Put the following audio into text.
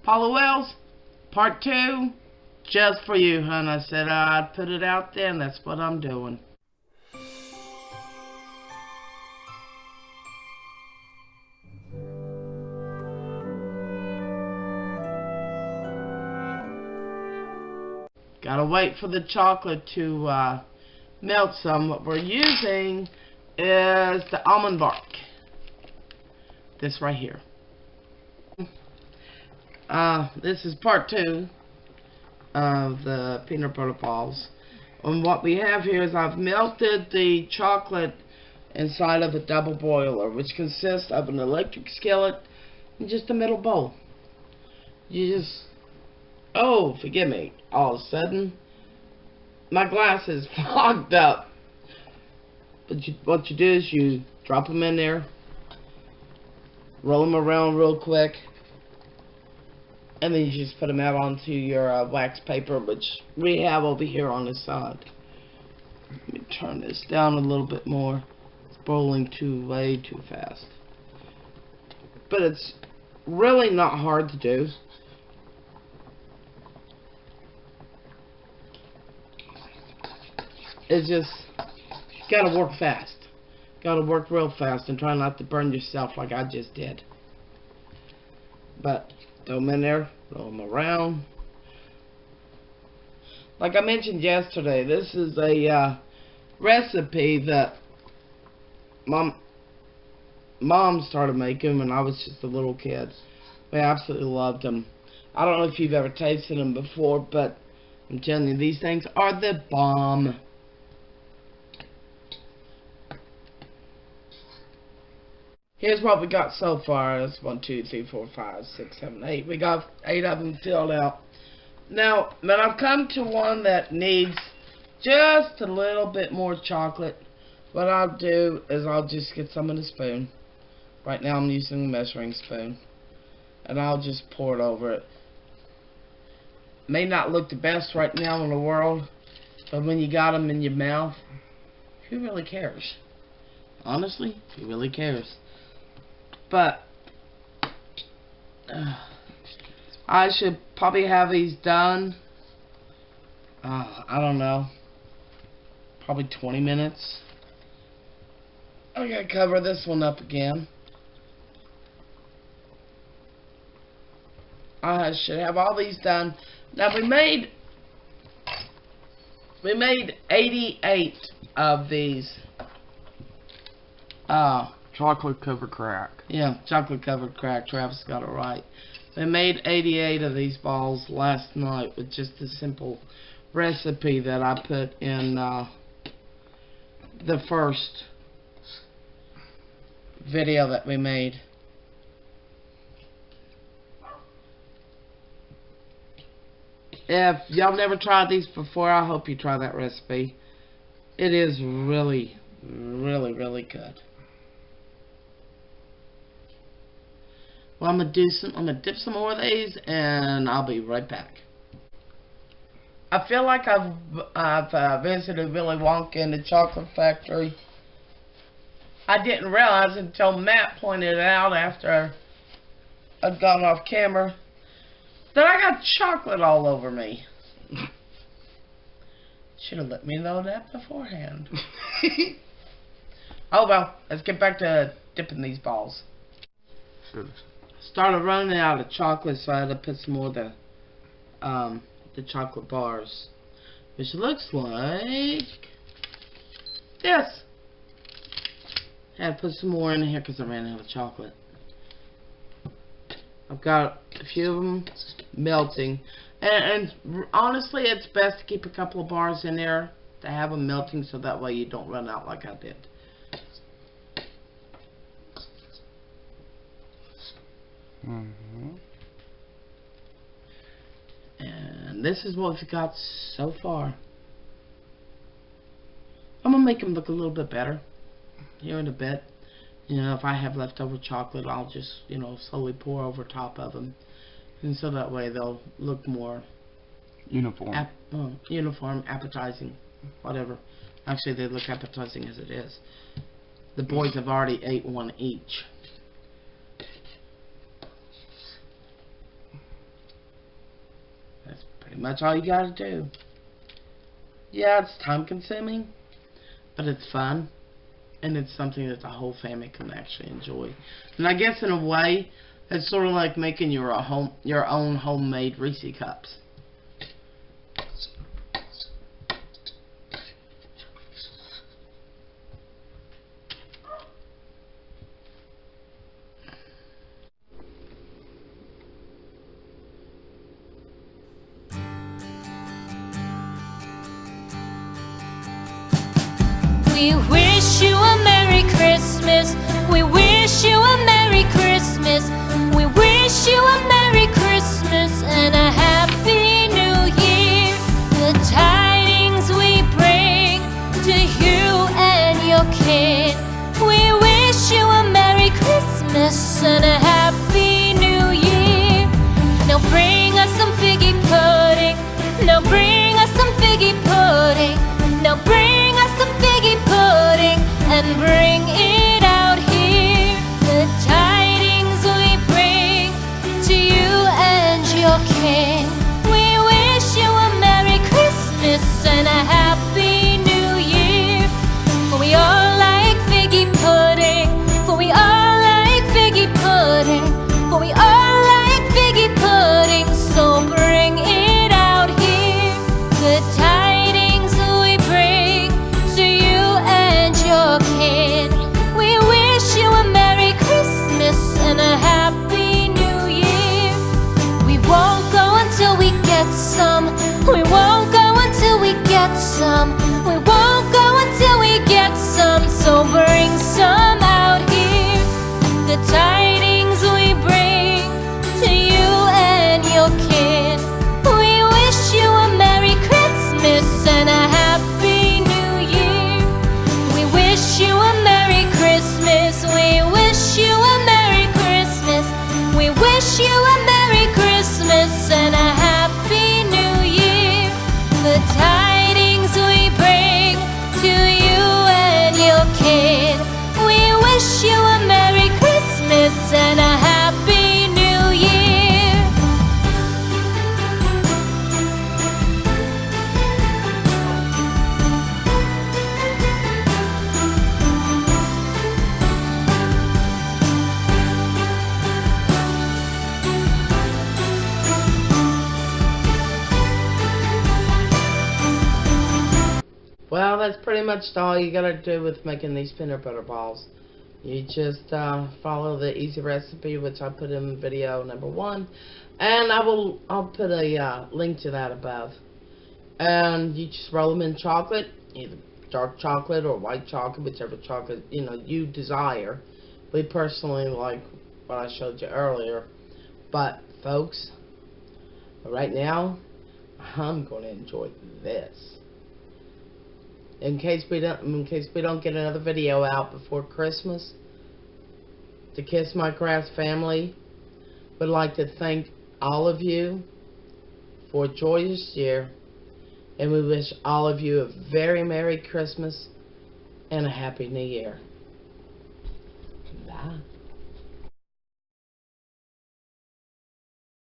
Paula Wells, part 2, just for you, hon. I said I'd put it out there, and that's what I'm doing. Gotta wait for the chocolate to melt some. What we're using is the almond bark. This right here. This is part 2 of the peanut butter balls. And what we have here is I've melted the chocolate inside of a double boiler, which consists of an electric skillet and just a metal bowl. You just... Oh, forgive me. All of a sudden, my glass is fogged up. But what you do is you drop them in there, roll them around real quick, and then you just put them out onto your wax paper, which we have over here on the side. Let me turn this down a little bit more. It's boiling way too fast. But it's really not hard to do. It's just, you gotta work fast. Gotta work real fast and try not to burn yourself like I just did. But throw them in there, roll them around. Like I mentioned yesterday, this is a recipe that Mom started making when I was just a little kid. We absolutely loved them. I don't know if you've ever tasted them before, but I'm telling you, these things are the bomb. Here's what we got so far. That's 1, 2, 3, 4, 5, 6, 7, 8. We got 8 of them filled out. Now, when I've come to one that needs just a little bit more chocolate, what I'll do is I'll just get some in a spoon. Right now I'm using a measuring spoon. And I'll just pour it over it. May not look the best right now in the world, but when you got them in your mouth, who really cares? Honestly, who really cares? But I should probably have these done, I don't know, probably 20 minutes. I gotta cover this one up again. I should have all these done. Now we made 88 of these chocolate covered crack. Yeah, chocolate covered crack. Travis got it right. We made 88 of these balls last night with just a simple recipe that I put in the first video that we made. If y'all never tried these before, I hope you try that recipe. It is really, really, really good. Well, I'm gonna dip some more of these, and I'll be right back. I feel like I've visited Willy Wonka in the chocolate factory. I didn't realize until Matt pointed it out after I'd gone off camera that I got chocolate all over me. Should have let me know that beforehand. Oh well, let's get back to dipping these balls. Sure. Started running out of chocolate, so I had to put some more of the chocolate bars, which looks like this. Had to put some more in here because I ran out of chocolate. I've got a few of them melting, and honestly, it's best to keep a couple of bars in there to have them melting, so that way you don't run out like I did. And this is what we've got so far. I'm gonna make them look a little bit better here in a bit. You know, if I have leftover chocolate, I'll just, you know, slowly pour over top of them, and so that way they'll look more uniform, uniform, appetizing, whatever. Actually, they look appetizing as it is. The boys have already ate one each. pretty much all you gotta do. Yeah, it's time consuming, but it's fun, and it's something that the whole family can actually enjoy. And I guess in a way, it's sort of like making your own homemade Reese cups. We wish you a Merry Christmas. We wish you a Merry Christmas. We wish you a Merry Christmas and a Happy New Year. The tidings we bring to you and your kin. We wish you a Merry Christmas and a Happy New Year. Now bring us some figgy pudding. Now bring us some figgy pudding. Now bring us some figgy pudding and bring it out here. The tidings we bring to you and your kin. We wish you a Merry Christmas and a Happy New Year. For we all like figgy pudding. For we all like figgy pudding. For we all like figgy pudding. So bring it out here. The tidings we bring to you and your kin. We wish you a Merry Christmas and a Happy New Year. We won't go until we get some. We won't go until we get some. We won't go until we get some. So bring some out here. The tidings we bring to you and your kin. We wish you a Merry Christmas and a Happy New Year. We wish you a Merry Christmas. We wish you a Merry Christmas. We wish you a Merry Christmas and a Happy New Year. The tidings we bring to you and your kin. We wish you a Merry Christmas and a Happy New Year. Well, that's pretty much all you gotta do with making these peanut butter balls. You just follow the easy recipe, which I put in video number 1, and I'll put a link to that above. And you just roll them in chocolate, either dark chocolate or white chocolate, whichever chocolate you desire. We personally like what I showed you earlier, but folks, right now I'm going to enjoy this. In case we don't get another video out before Christmas, the Kiss My Crafts family would like to thank all of you for a joyous year, and we wish all of you a very Merry Christmas and a Happy New Year. Bye.